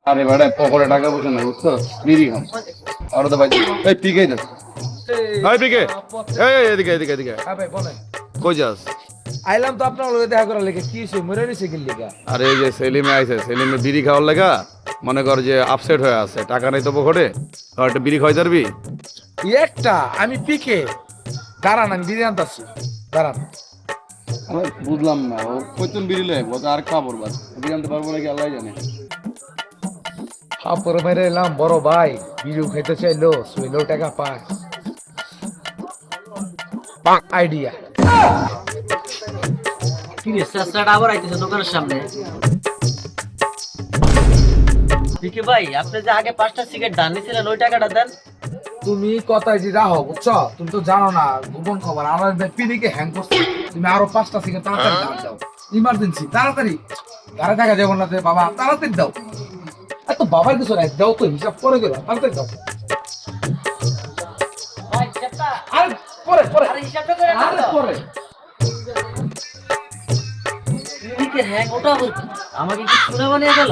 আরে বেটা পকেটে টাকা পয়সা নাই বুঝছো, বিড়ি খাম আর তো ভাই এই পিকেই দে। হাই পিকে, এই এদিকে এদিকে এদিকে। হ্যাঁ ভাই বলেন। কই যাস? আইলাম তো আপনার লগে দেখা করার লেগে, কি হইছে মরে নিছে কি লেগা? আরে এই যে সেলিমে আইছে, সেলিমে বিড়ি খাওয়ার লাগা মনে কর যে আপসেট হয়ে আছে, টাকা নেই তো পকেটে, আর একটা বিড়ি খাওয়াই পারবি? একটা আমি পিকে দাঁড়ান, আমি বিরিয়ানি আনতাছি, দাঁড়ান। আমি বুঝলাম না, ও কইতুন বিড়ি লয় বলতে আর খাবো বাস, বিড়ি আনতে পারবো নাকি আল্লাহ জানে। হাপর মেরে এলাম বড় ভাই, বিড়িও খেতে চাইলো, শুইলেও টাকা পায়। আইডিয়া কি রে চেষ্টাটা আবার আইতেছে দোকানের সামনে। বিকে ভাই, আপনি যে আগে 5টা সিগারেট দান নিছিলেন ওই টাকাটা দেন। তুমি কথাই যে রাহো বুঝছো, তুমি তো জানো না গোপন খবর আমার পিদিকে হ্যাং করছে। তুমি আরো 5টা সিগারেট তাড়াতাড়ি দাও, ইমার্জেন্সি তাড়াতাড়ি। আরে টাকা দেবো না যে বাবা, তাড়াতাড়ি দাও। এত বাবার কিছু নাই, দাও তো, হিসাব করে গেলাম, তাড়াতাড়ি দাও। ভাই হিসাবটা, আরে পরে পরে আরে হিসাবটা করে না আরে তো। পরে। বিকে হ্যাং ওটা বলতো আমাকে কি শুনে বানিয়ে গেল।